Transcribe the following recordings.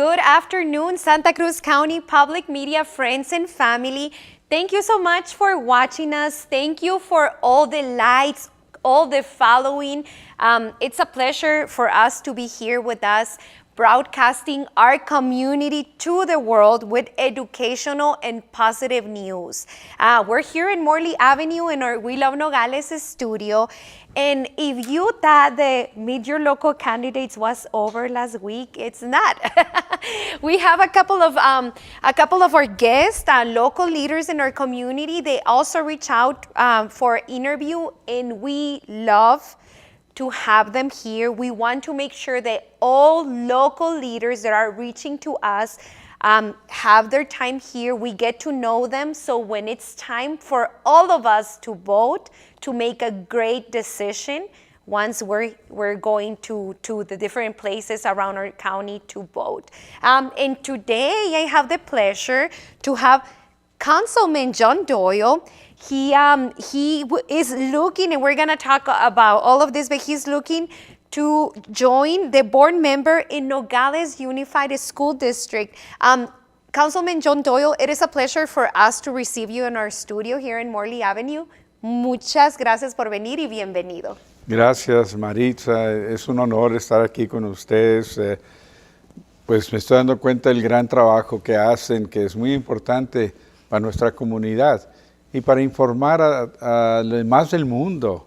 Good afternoon, Santa Cruz County Public Media friends and family. Thank you so much for watching us. Thank you for all the likes, all the following. It's a pleasure for us to be here with us, broadcasting our community to the world with educational and positive news. We're here in Morley Avenue in our We Love Nogales studio. And if you thought the Meet Your Local Candidates was over last week, it's not. We have a couple of our guests, local leaders in our community. They also reach out for interview, and we love to have them here. We want to make sure that all local leaders that are reaching to us have their time here. We get to know them, so when it's time for all of us to vote, to make a great decision, once we're going to the different places around our county to vote. And today I have the pleasure to have Councilman John Doyle. He is looking, and we're gonna talk about all of this, but he's looking to join the board member in Nogales Unified School District. Councilman John Doyle, it is a pleasure for us to receive you in our studio here in Morley Avenue. Muchas gracias por venir y bienvenido. Gracias, Maritza. Es un honor estar aquí con ustedes. Pues me estoy dando cuenta del gran trabajo que hacen, que es muy importante para nuestra comunidad y para informar a los demás del mundo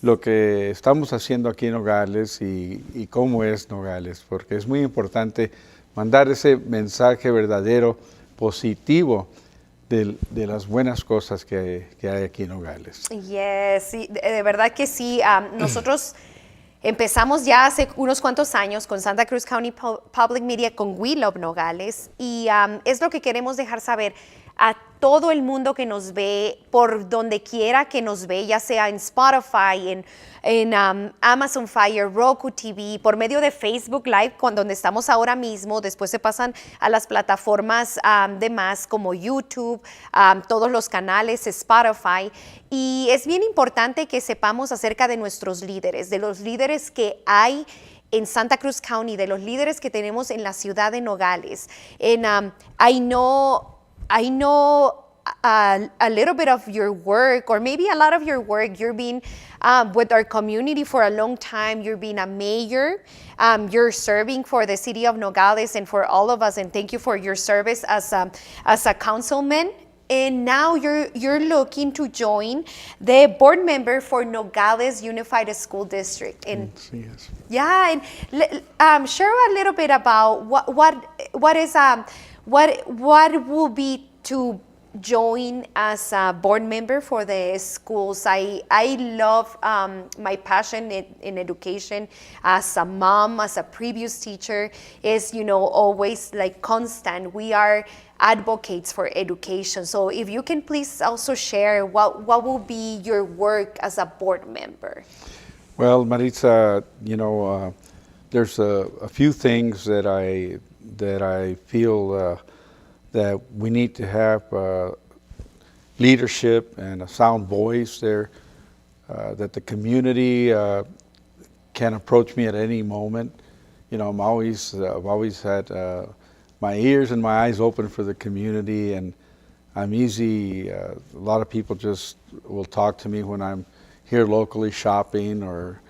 lo que estamos haciendo aquí en Nogales y cómo es Nogales, porque es muy importante mandar ese mensaje verdadero, positivo, de las buenas cosas que hay aquí en Nogales. Yes, sí, de verdad que sí. Nosotros empezamos ya hace unos cuantos años con Santa Cruz County Public Media, con We Love Nogales, y es lo que queremos dejar saber a todo el mundo que nos ve, por donde quiera que nos ve, ya sea en Spotify, en Amazon Fire, Roku TV, por medio de Facebook Live, donde estamos ahora mismo. Después se pasan a las plataformas demás como YouTube, todos los canales, Spotify. Y es bien importante que sepamos acerca de nuestros líderes, de los líderes que hay en Santa Cruz County, de los líderes que tenemos en la ciudad de Nogales. And I know a little bit of your work, or maybe a lot of your work. You're being with our community for a long time. You're being a mayor. You're serving for the city of Nogales and for all of us. And thank you for your service as a councilman. And now you're looking to join the board member for Nogales Unified School District. And yes. Yeah, and share a little bit about what will be to join as a board member for the schools. I love my passion in education as a mom, as a previous teacher, is, always like constant. We are advocates for education. So if you can please also share what will be your work as a board member. Well, Maritza, there's a few things that I feel that we need to have leadership and a sound voice there, that the community can approach me at any moment. I've always had my ears and my eyes open for the community, and I'm easy. A lot of people just will talk to me when I'm here locally shopping or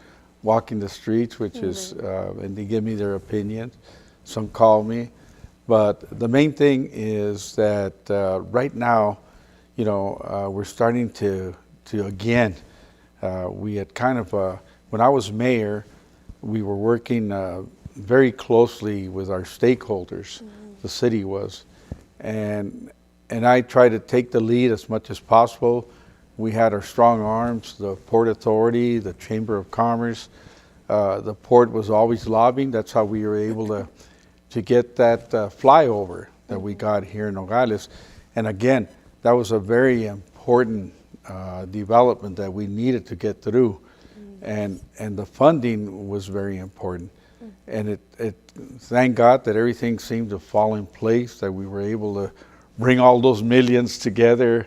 walking the streets, which is, and they give me their opinions. Some call me. But the main thing is that right now, we're starting to again, we had kind of, when I was mayor, we were working very closely with our stakeholders, the city was, and I tried to take the lead as much as possible. We had our strong arms, the Port Authority, the Chamber of Commerce. The port was always lobbying. That's how we were able to get that flyover that we got here in Nogales. And again, that was a very important development that we needed to get through. And the funding was very important. And it thank God that everything seemed to fall in place, that we were able to bring all those millions together.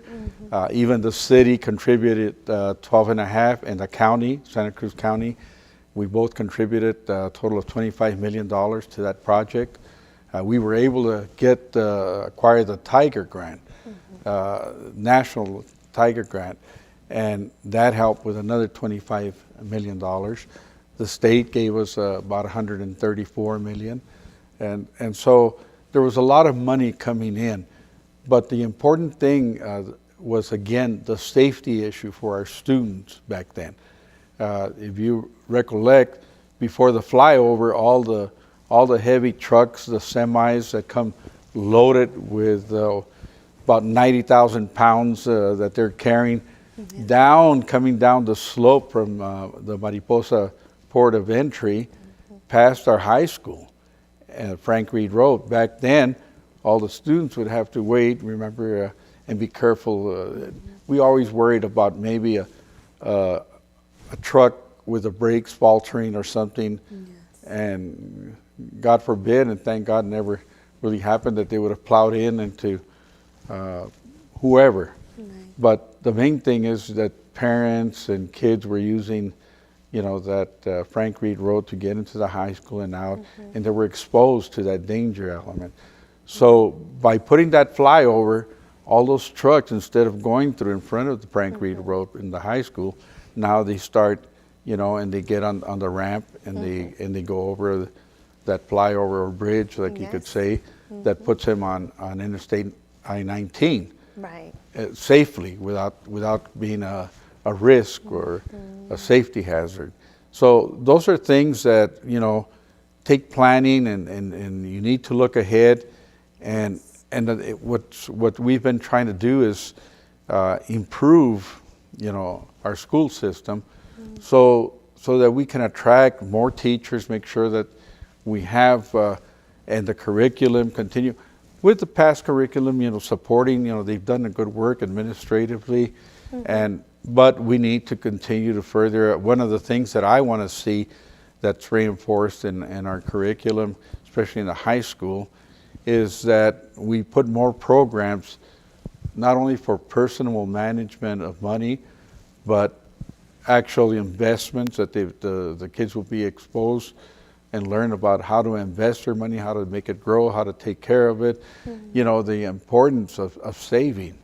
Even the city contributed 12 and a half, and the county, Santa Cruz County, we both contributed a total of $25 million to that project. We were able to acquire the Tiger Grant, National Tiger Grant, and that helped with another $25 million. The state gave us about $134 million, and so there was a lot of money coming in. But the important thing was, again, the safety issue for our students back then. If you recollect, before the flyover, all the heavy trucks, the semis that come loaded with about 90,000 pounds that they're carrying, coming down the slope from the Mariposa port of entry, past our high school, Frank Reed Road. Back then, all the students would have to wait, remember, and be careful. We always worried about maybe a truck with the brakes faltering or something, and God forbid, and thank God never really happened, that they would have plowed into whoever. But the main thing is that parents and kids were using, that Frank Reed Road to get into the high school and out, and they were exposed to that danger element. So by putting that flyover, all those trucks, instead of going through in front of the Frank Reed Road in the high school, now they start, and they get on the ramp, and they go over that flyover or bridge, like you could say, that puts them on Interstate I-19 safely without being a risk or a safety hazard. So those are things that, take planning, and you need to look ahead. And what we've been trying to do is improve, our school system, so that we can attract more teachers, make sure that we have, and the curriculum continue. With the past curriculum, supporting, they've done a good work administratively, but we need to continue to further. One of the things that I want to see that's reinforced in our curriculum, especially in the high school, is that we put more programs, not only for personal management of money, but actual investments that the kids will be exposed and learn about how to invest their money, how to make it grow, how to take care of it, the importance of saving,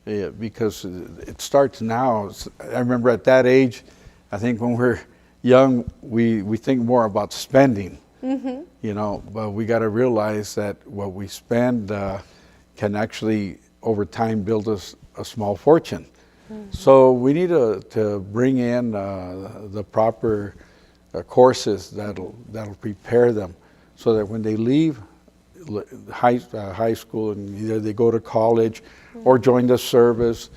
because it starts now. I remember at that age, I think when we're young, we think more about spending, but we got to realize that what we spend can actually, over time, build us a small fortune. So we need to bring in the proper courses that'll prepare them, so that when they leave high school and either they go to college or join the service,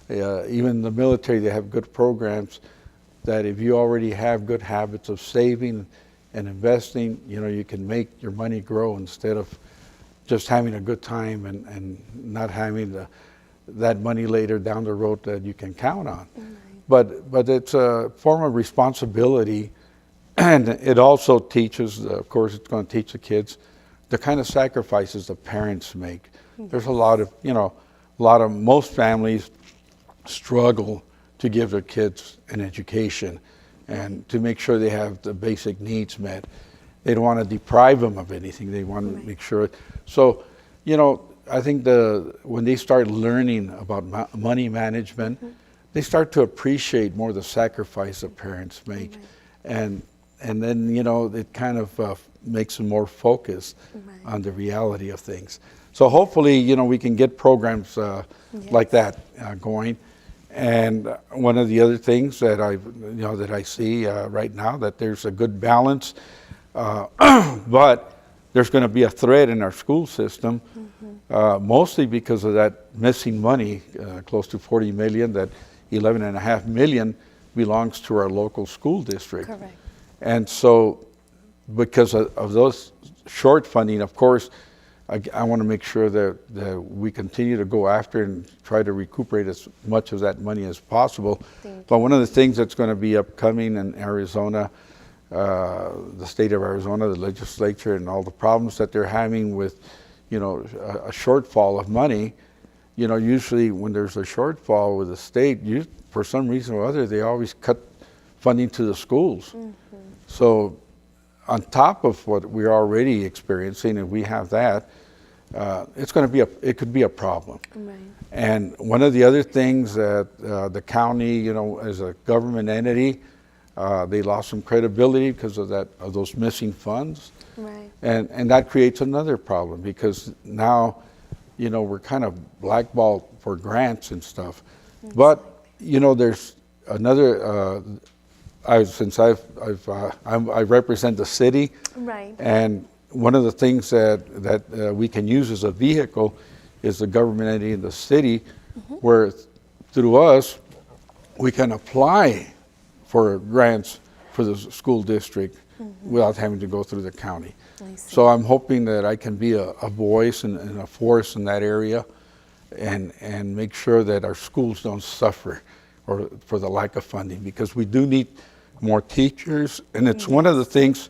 even the military, they have good programs that if you already have good habits of saving and investing, you can make your money grow instead of just having a good time and not having that money later down the road that you can count on. But it's a form of responsibility. And it also teaches, of course, it's going to teach the kids the kind of sacrifices the parents make. There's a lot of, most families struggle to give their kids an education and to make sure they have the basic needs met. They don't want to deprive them of anything. They want to make sure. So, I think when they start learning about money management, they start to appreciate more the sacrifice that parents make. And then, it kind of makes them more focused on the reality of things. So hopefully, we can get programs like that going. And one of the other things that I see right now, that there's a good balance, but there's going to be a threat in our school system, mostly because of that missing money, close to $40 million, that $11.5 million belongs to our local school district. Correct. And so because of those short funding, of course, I want to make sure that we continue to go after and try to recuperate as much of that money as possible. But one of the things that's going to be upcoming in Arizona, the state of Arizona, the legislature, and all the problems that they're having with, a shortfall of money, usually when there's a shortfall with the state, for some reason or other, they always cut funding to the schools. So on top of what we're already experiencing, if we have that, it's going to be it could be a problem. Right. And one of the other things that the county, you know, as a government entity, they lost some credibility because of those missing funds. Right. And that creates another problem because now, you know, we're kind of blackballed for grants and stuff. Exactly. But, you know, there's another, I represent the city. Right. And one of the things that we can use as a vehicle is the government entity in the city, where through us, we can apply for grants for the school district without having to go through the county. So I'm hoping that I can be a voice and a force in that area and make sure that our schools don't suffer or for the lack of funding, because we do need more teachers. And it's one of the things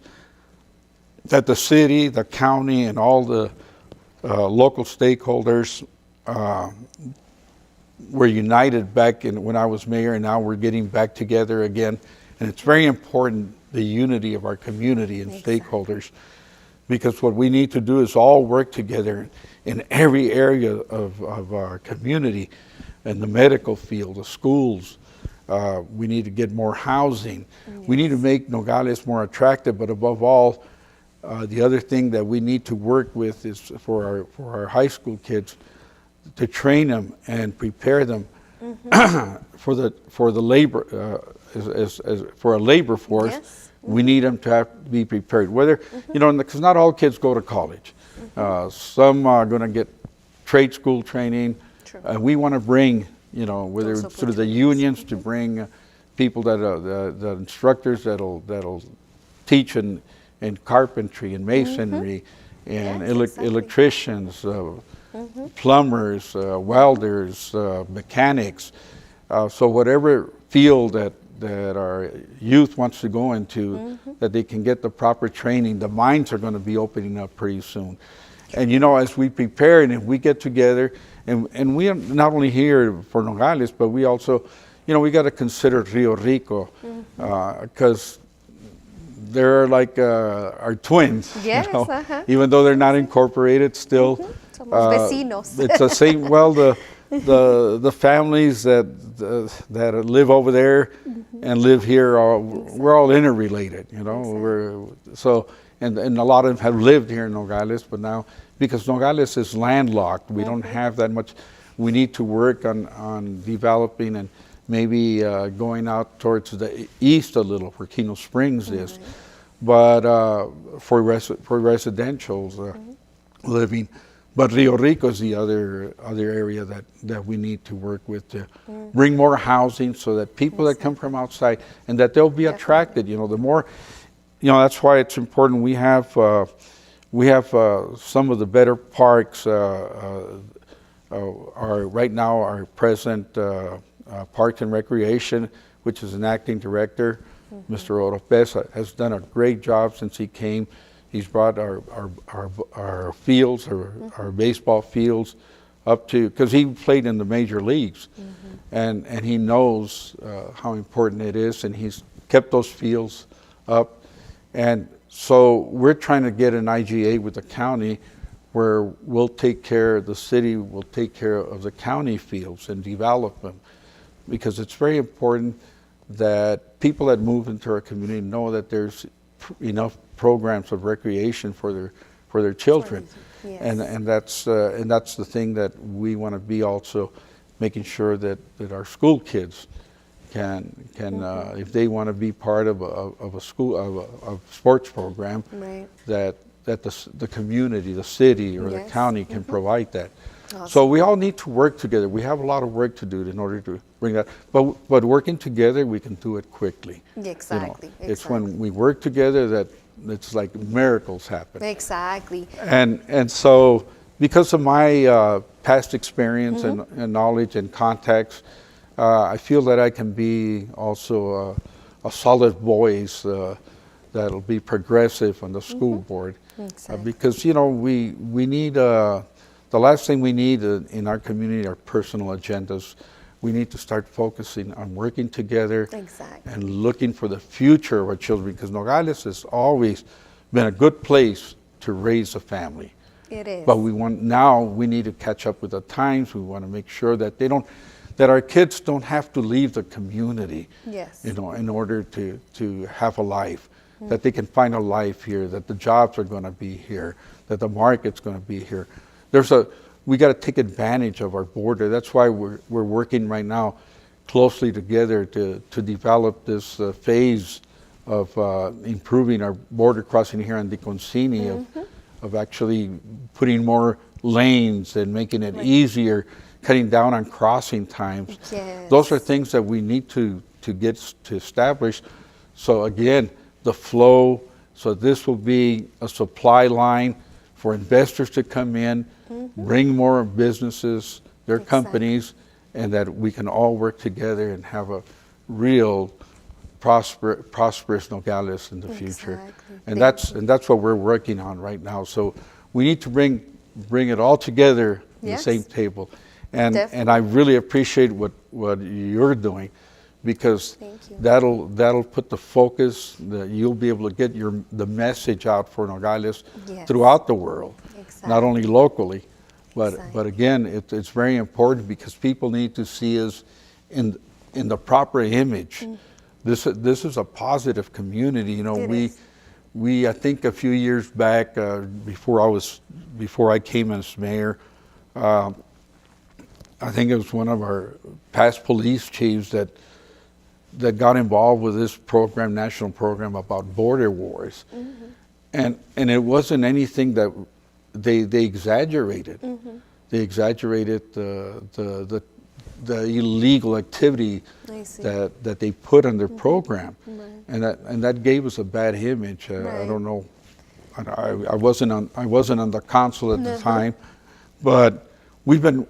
that the city, the county, and all the local stakeholders were united back when I was mayor, and now we're getting back together again. And it's very important, the unity of our community and stakeholders, because what we need to do is all work together in every area of our community, in the medical field, the schools. We need to get more housing. We need to make Nogales more attractive, but above all, the other thing that we need to work with is for our high school kids, to train them and prepare them for the labor for a labor force. Yes. We need them to have to be prepared. Whether you know, because not all kids go to college. Some are going to get trade school training. We want to bring, you know, whether it's through the unions, to bring people that are the instructors that'll teach in carpentry and masonry and electricians, plumbers, welders, mechanics. So whatever field that our youth wants to go into, that they can get the proper training. The mines are going to be opening up pretty soon. And you know, as we prepare and if we get together, and we are not only here for Nogales, but we also, you know, we got to consider Rio Rico, because they're like our twins. Yes, you know? Even though they're not incorporated still. Somos vecinos. It's the same, well, the families that live over there and live here, we're all interrelated, you know. And a lot of them have lived here in Nogales, but now, because Nogales is landlocked, we don't have that much. We need to work on developing and maybe going out towards the east a little, where Keno Springs is, but for residential living. But Rio Rico is the other area that we need to work with to bring more housing, so that people that come from outside, and that they'll be attracted. You know, the more, you know, that's why it's important. We have some of the better parks. Right now, our present Parks and Recreation, which is an acting director, Mr. Oropesa, has done a great job since he came. He's brought our fields, our baseball fields, up to, because he played in the major leagues, and he knows how important it is, and he's kept those fields up. And so we're trying to get an IGA with the county, where we'll take care, the city will take care of the county fields and develop them, because it's very important that people that move into our community know that there's enough programs of recreation for their children. Yes. And that's the thing that we want to be also making sure that our school kids can if they want to be part of a school of sports program, that the community, the city, or the county can provide that. Awesome. So we all need to work together. We have a lot of work to do in order to bring that. But working together, we can do it quickly. Exactly. You know, it's when we work together that it's like miracles happen. Exactly. And so, because of my past experience and knowledge and contacts, I feel that I can be also a solid voice that'll be progressive on the school board. Exactly. Because, you know, we need the last thing we need in our community are personal agendas. We need to start focusing on working together and looking for the future of our children, because Nogales is always been a good place to raise a family. It is. But we need to catch up with the times. We want to make sure that that our kids don't have to leave the community, Yes. in order to have a life, that they can find a life here, that the jobs are going to be here, that the market's going to be here. We got to take advantage of our border. That's why we're working right now closely together to develop this phase of improving our border crossing here in Diconcini, of actually putting more lanes and making it easier, cutting down on crossing times. Yes. Those are things that we need to get to establish. So again, the flow, so this will be a supply line for investors to come in, bring more businesses, their companies, and that we can all work together and have a real prosperous Nogales in the future. And that's what we're working on right now. So we need to bring it all together in the same table. And I really appreciate what you're doing, because that'll put the focus, that you'll be able to get the message out for Nogales throughout the world, not only locally, but again, it's very important because people need to see us in the proper image. This is a positive community. You know, we I think a few years back, before I came as mayor, I think it was one of our past police chiefs that got involved with this program, national program about border wars, and it wasn't anything that they exaggerated. They exaggerated the illegal activity that they put on their program, and that gave us a bad image. I don't know. I wasn't on the council at the time, but we've been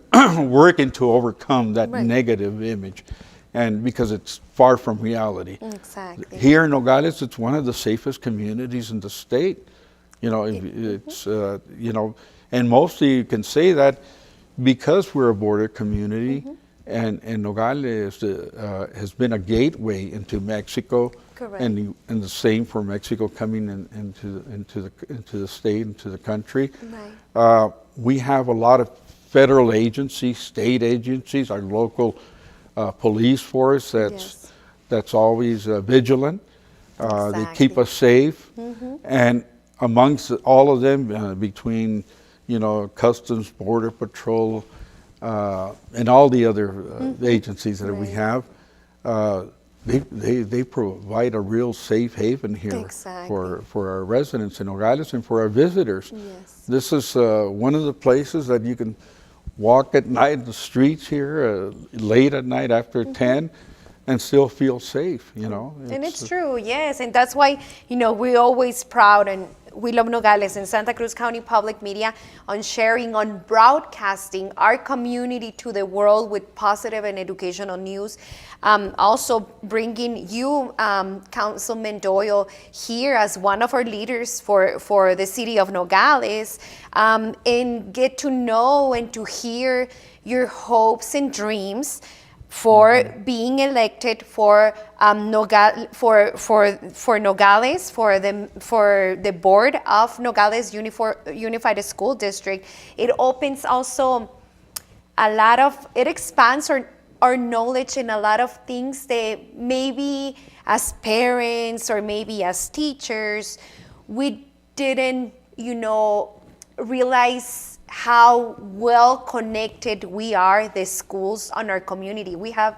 working to overcome that negative image, and because it's far from reality. Exactly. Here in Nogales, it's one of the safest communities in the state. You know, it's you know, and mostly you can say that because we're a border community, and Nogales has been a gateway into Mexico. Correct. And the same for Mexico coming into the state, into the country. Right. We have a lot of federal agencies, state agencies, our local police force that's always vigilant. They keep us safe, and amongst all of them, between Customs, Border Patrol, and all the other agencies that we have, they provide a real safe haven here for our residents in Nogales and for our visitors. Yes. This is one of the places that you can walk at night in the streets here, late at night after 10, and still feel safe, And it's true, yes. And that's why, we're always proud, and we love Nogales and Santa Cruz County Public Media on sharing, on broadcasting our community to the world with positive and educational news. Also bringing you, Councilman Doyle, here as one of our leaders for the city of Nogales, and get to know and to hear your hopes and dreams for being elected for Nogales, for the board of Nogales Unified School District. It opens also it expands our knowledge in a lot of things that maybe as parents or maybe as teachers we didn't realize how well connected we are, the schools on our community. We have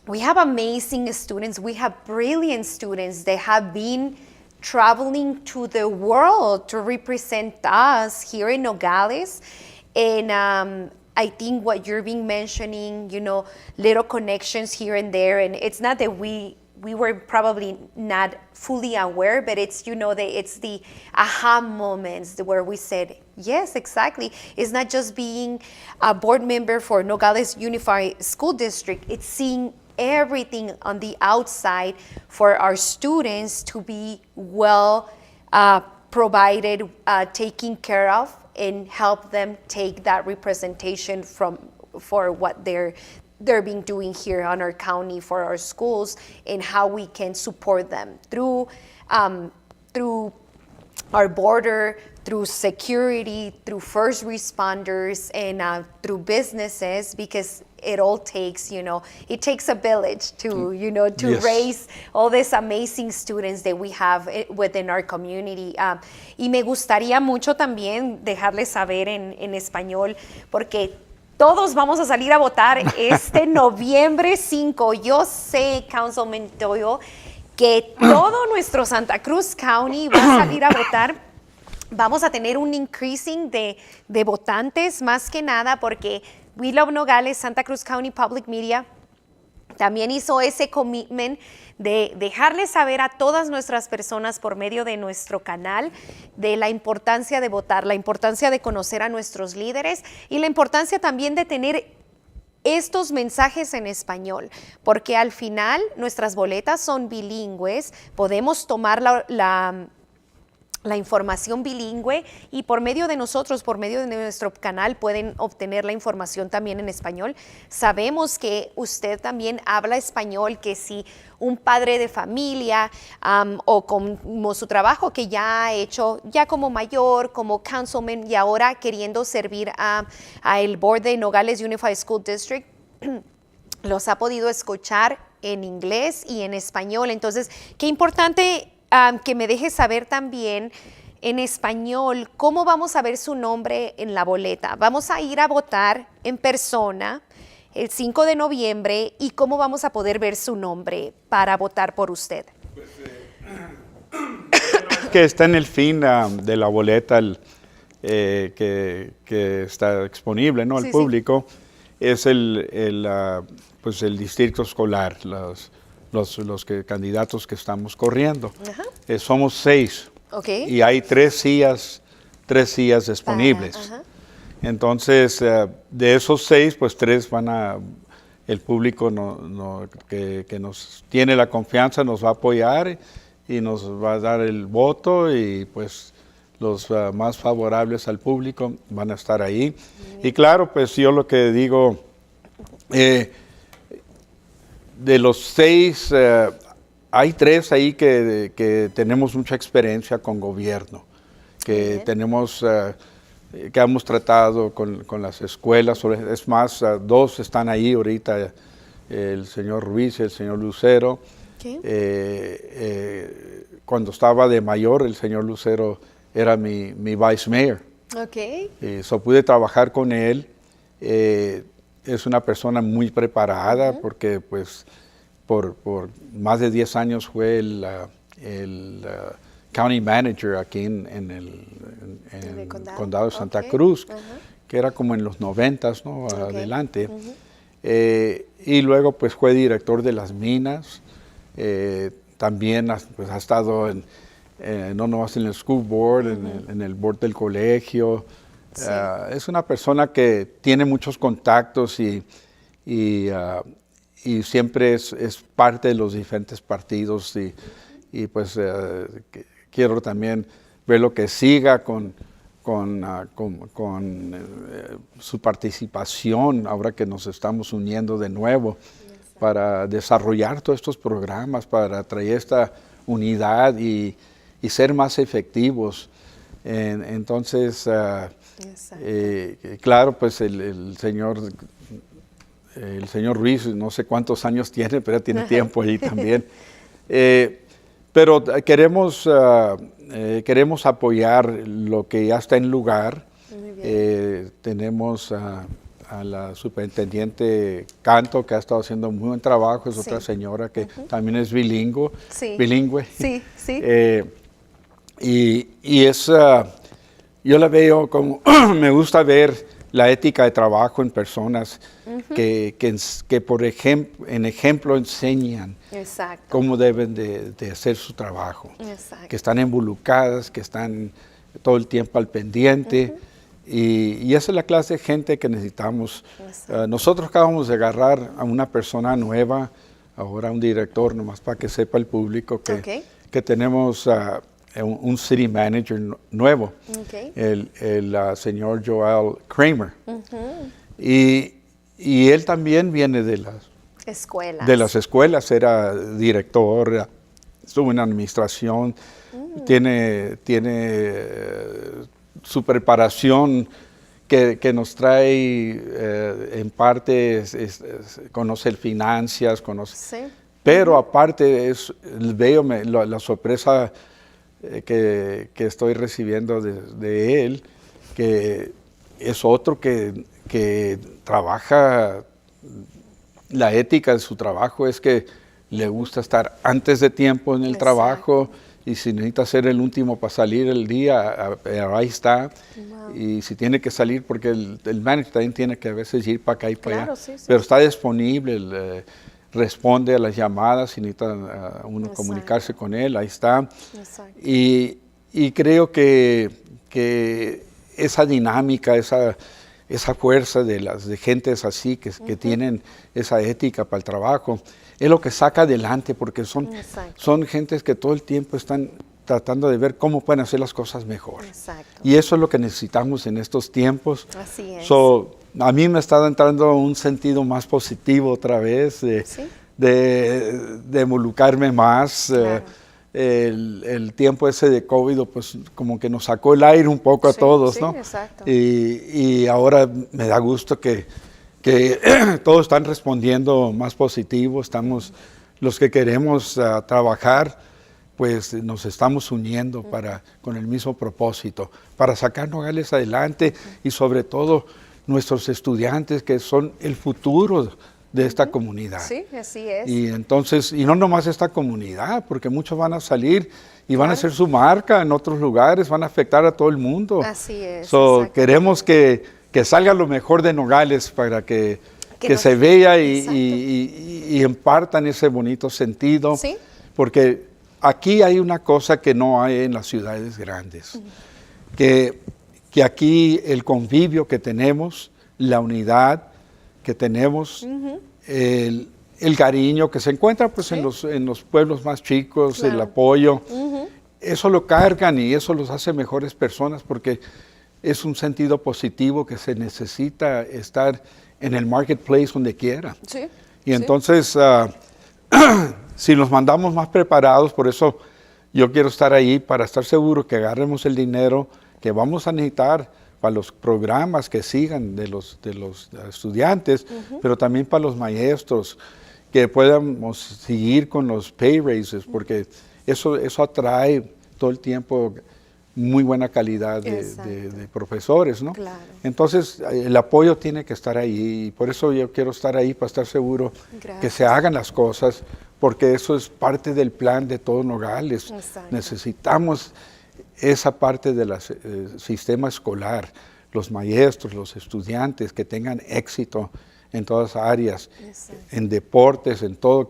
amazing students. We have brilliant students. They have been traveling to the world to represent us here in Nogales. And I think what you're being mentioning, little connections here and there. And it's not that we were probably not fully aware, but it's, it's the aha moments where we said, yes, exactly. It's not just being a board member for Nogales Unified School District. It's seeing everything on the outside for our students to be well provided, taken care of, and help them take that representation for what they're been doing here on our county for our schools, and how we can support them through through our border, through security, through first responders, and through businesses, because it all takes, it takes a village to, to Yes. raise all these amazing students that we have within our community. Y me gustaría mucho también dejarles saber en español, porque todos vamos a salir a votar este noviembre 5. Yo sé, Councilman Doyle, que todo nuestro Santa Cruz County va a salir a votar. Vamos a tener un increasing de votantes, más que nada porque We Love Nogales, Santa Cruz County Public Media, también hizo ese commitment de dejarles saber a todas nuestras personas por medio de nuestro canal de la importancia de votar, la importancia de conocer a nuestros líderes y la importancia también de tener estos mensajes en español, porque al final nuestras boletas son bilingües, podemos tomar la información bilingüe y por medio de nosotros, por medio de nuestro canal, pueden obtener la información también en español. Sabemos que usted también habla español, que si un padre de familia o como su trabajo que ya ha hecho, ya como mayor, como councilman y ahora queriendo servir a el board de Nogales Unified School District, los ha podido escuchar en inglés y en español. Entonces, qué importante que me deje saber también en español cómo vamos a ver su nombre en la boleta. Vamos a ir a votar en persona el 5 de noviembre y cómo vamos a poder ver su nombre para votar por usted. Pues, que está en el fin de la boleta que está disponible, ¿no? Al público. Sí. Es pues el distrito escolar, los candidatos que estamos corriendo. Somos 6 y hay 3 sillas disponibles. Entonces, de esos 6, pues 3 el público que nos tiene la confianza nos va a apoyar y nos va a dar el voto y pues los más favorables al público van a estar ahí. Y claro, pues yo lo que digo, de los 6, hay 3 ahí que tenemos mucha experiencia con gobierno, que que hemos tratado con las escuelas. Es más, 2 están ahí ahorita, el señor Ruiz y el señor Lucero. Cuando estaba de mayor, el señor Lucero era mi vice mayor. Pude trabajar con él. Es una persona muy preparada porque pues por más de 10 años fue el county manager aquí en el condado de Santa Cruz, que era como en los 90s, ¿no? Adelante. Y luego pues fue director de las minas. También pues, ha estado no nomás en el school board, en el board del colegio. Es una persona que tiene muchos contactos y siempre es parte de los diferentes partidos y pues quiero también verlo que siga con su participación ahora que nos estamos uniendo de nuevo para desarrollar todos estos programas, para traer esta unidad y ser más efectivos. Entonces, claro, pues el señor Ruiz, no sé cuántos años tiene, pero tiene tiempo allí también. Pero queremos apoyar lo que ya está en lugar. Tenemos a la superintendente Canto, que ha estado haciendo muy buen trabajo, es otra señora que también es bilingüe. Y yo la veo como, me gusta ver la ética de trabajo en personas que por ejemplo enseñan cómo deben de hacer su trabajo, que están involucradas, que están todo el tiempo al pendiente. Y esa es la clase de gente que necesitamos. Nosotros acabamos de agarrar a una persona nueva, ahora un director, nomás para que sepa el público que tenemos un city manager nuevo, el señor Joel Kramer. Y él también viene de las escuelas, era director, estuvo en administración. su preparación que nos trae en parte, conoce finanzas, conoce, pero aparte veo la sorpresa que estoy recibiendo de él, que es otro que trabaja, la ética de su trabajo es que le gusta estar antes de tiempo en el trabajo, y si necesita ser el último para salir el día, ahí está. Wow. Y si tiene que salir, porque el manager también tiene que a veces ir para acá y para allá, pero está disponible, responde a las llamadas, si necesita uno comunicarse con él, ahí está. Y creo que esa dinámica, esa fuerza de gentes así que tienen esa ética para el trabajo, es lo que saca adelante, porque son gentes que todo el tiempo están tratando de ver cómo pueden hacer las cosas mejor. Y eso es lo que necesitamos en estos tiempos. Así es. A mí me está entrando un sentido más positivo otra vez, de involucrarme más. Claro. El tiempo ese de COVID, pues como que nos sacó el aire un poco a todos, ¿no? Exacto. Y ahora me da gusto que todos están respondiendo más positivo. Estamos, los que queremos trabajar, pues nos estamos uniendo con el mismo propósito, para sacar Nogales adelante, y sobre todo nuestros estudiantes, que son el futuro de esta comunidad. Sí, así es. Y entonces, y no nomás esta comunidad, porque muchos van a salir y van a hacer su marca en otros lugares, van a afectar a todo el mundo. Así es. Queremos que salga lo mejor de Nogales, para que se vea y impartan ese bonito sentido. ¿Sí? Porque aquí hay una cosa que no hay en las ciudades grandes, que aquí el convivio que tenemos, la unidad que tenemos, el cariño que se encuentra pues en los pueblos más chicos, el apoyo, eso lo cargan y eso los hace mejores personas, porque es un sentido positivo que se necesita estar en el marketplace donde quiera. Sí, y entonces, si nos mandamos más preparados, por eso yo quiero estar ahí, para estar seguro que agarremos el dinero que vamos a necesitar para los programas que sigan de los estudiantes, pero también para los maestros, que podamos seguir con los pay raises, porque eso atrae todo el tiempo muy buena calidad de profesores, ¿no? Claro. Entonces, el apoyo tiene que estar ahí, y por eso yo quiero estar ahí, para estar seguro que se hagan las cosas, porque eso es parte del plan de todo Nogales. Necesitamos esa parte del sistema escolar, los maestros, los estudiantes, que tengan éxito en todas las áreas, en deportes, en todo,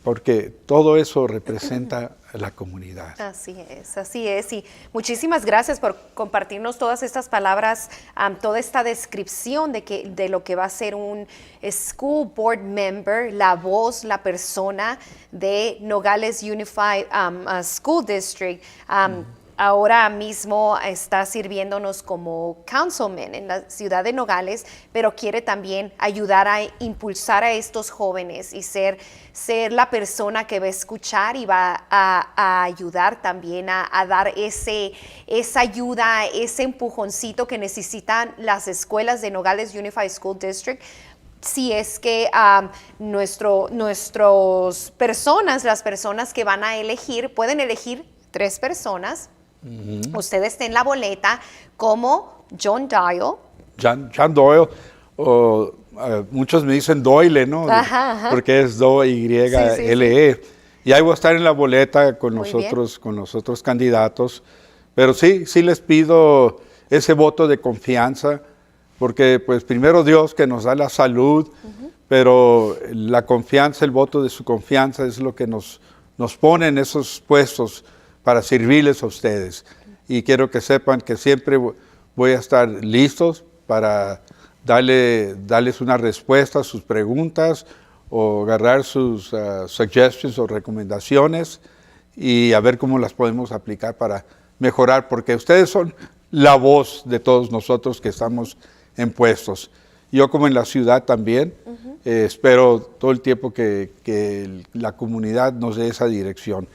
porque todo eso representa la comunidad. Así es. Y muchísimas gracias por compartirnos todas estas palabras, toda esta descripción de lo que va a ser un School Board Member, la voz, la persona de Nogales Unified School District. Ahora mismo está sirviéndonos como councilman en la ciudad de Nogales, pero quiere también ayudar a impulsar a estos jóvenes y ser la persona que va a escuchar y va a ayudar también a dar esa ayuda, ese empujoncito que necesitan las escuelas de Nogales Unified School District. Si es que las personas que van a elegir, pueden elegir 3 personas. Usted está en la boleta como John Doyle. John Doyle, muchos me dicen Doyle, ¿no? Porque es Doyle. Sí. Y ahí voy a estar en la boleta con los otros candidatos. Pero sí les pido ese voto de confianza, porque pues primero Dios, que nos da la salud, pero la confianza, el voto de su confianza es lo que nos pone en esos puestos para servirles a ustedes. Y quiero que sepan que siempre voy a estar listos para darles una respuesta a sus preguntas, o agarrar sus suggestions o recomendaciones, y a ver cómo las podemos aplicar para mejorar, porque ustedes son la voz de todos nosotros que estamos en puestos. Yo, como en la ciudad también, espero todo el tiempo que la comunidad nos dé esa dirección.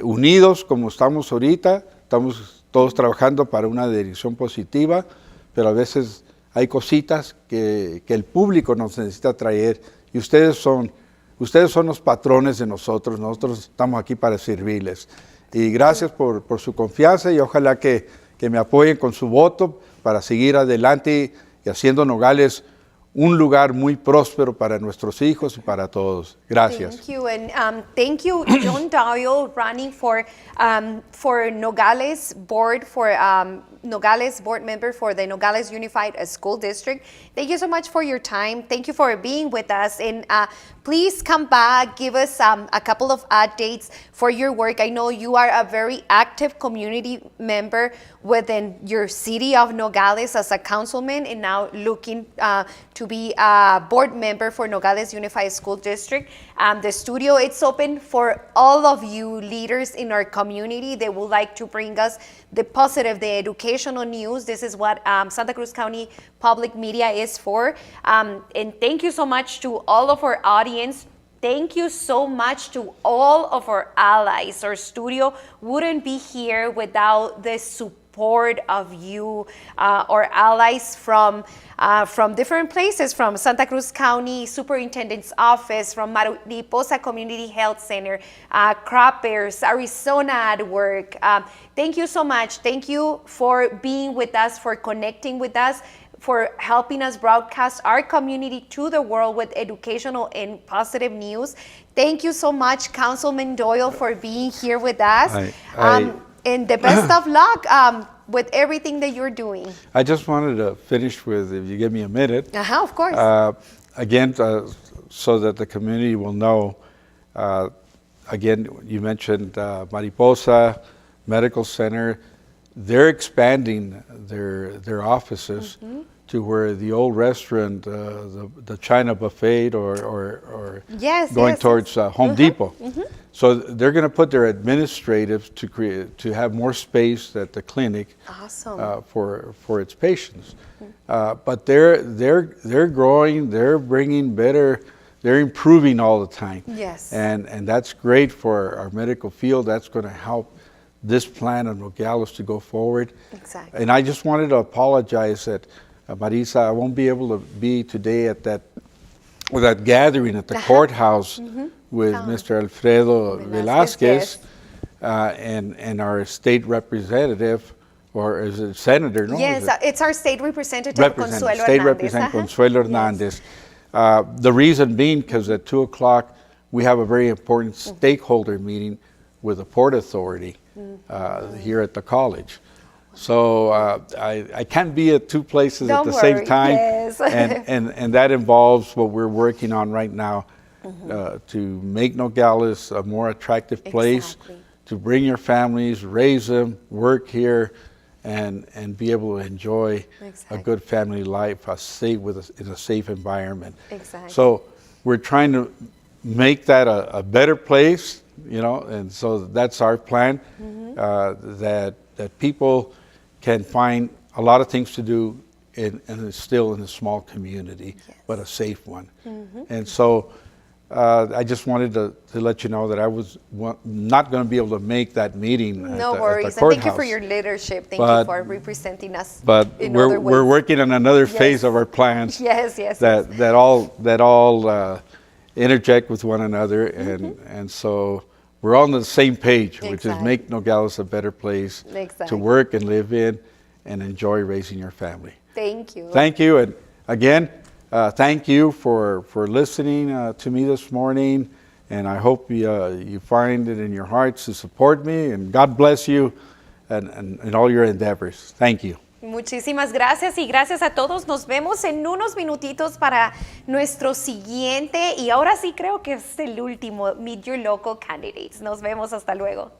unidos como estamos ahorita, estamos todos trabajando para una dirección positiva, pero a veces hay cositas que el público nos necesita traer y ustedes son los patrones de nosotros estamos aquí para servirles. Y gracias por su confianza y ojalá que me apoyen con su voto para seguir adelante y haciendo Nogales un lugar muy próspero para nuestros hijos y para todos. Gracias. Thank you, and thank you, John Doyle, running for Nogales board, Nogales board member for the Nogales Unified School District. Thank you so much for your time. Thank you for being with us, and please come back, give us a couple of updates for your work. I know you are a very active community member within your city of Nogales as a councilman, and now looking to be a board member for Nogales Unified School District. The studio, it's open for all of you leaders in our community that would like to bring us the positive, the educational news. This is what Santa Cruz County Public Media is for. And thank you so much to all of our audience. Thank you so much to all of our allies. Our studio wouldn't be here without the support of you, our allies from different places, from Santa Cruz County Superintendent's Office, from Mariposa Community Health Center, Croppers, Arizona at Work. Thank you so much. Thank you for being with us, for connecting with us, for helping us broadcast our community to the world with educational and positive news. Thank you so much, Councilman Doyle, for being here with us. And the best of luck with everything that you're doing. I just wanted to finish with, if you give me a minute. Of course. Again, so that the community will know, again, you mentioned Mariposa Medical Center. They're expanding their offices to where the old restaurant, the China buffet, or going towards Home Depot. So they're going to put their administratives to have more space at the clinic. Awesome. For its patients. But they're growing. They're bringing better. They're improving all the time. Yes. And that's great for our medical field. That's going to help this plan of Nogales to go forward. Exactly. And I just wanted to apologize that Marisa, I won't be able to be today at that gathering at the courthouse with Mr. Alfredo Velázquez and our state representative, or is it senator? No? Yes, it's our state representative, Consuelo State Hernandez. Representative Consuelo Hernandez. The reason being because at 2 o'clock we have a very important stakeholder meeting with the Port Authority here at the college. So I can't be at two places at the same time. Yes. and that involves what we're working on right now to make Nogales a more attractive place, to bring your families, raise them, work here, and be able to enjoy a good family life, in a safe environment. Exactly. So we're trying to make that a better place, and so that's our plan, that people can find a lot of things to do still in a small community, but a safe one. And so I just wanted to let you know that I was not going to be able to make that meeting No at worries. the courthouse. And thank you for your leadership. Thank you for representing us. But in other ways. we're working on another phase of our plans. Yes. That all interject with one another, and so we're all on the same page, which is make Nogales a better place to work and live in and enjoy raising your family. Thank you. Thank you. And again, thank you for listening to me this morning. And I hope you find it in your hearts to support me. And God bless you and all your endeavors. Thank you. Muchísimas gracias y gracias a todos. Nos vemos en unos minutitos para nuestro siguiente y ahora sí creo que es el último Meet Your Local Candidates. Nos vemos hasta luego.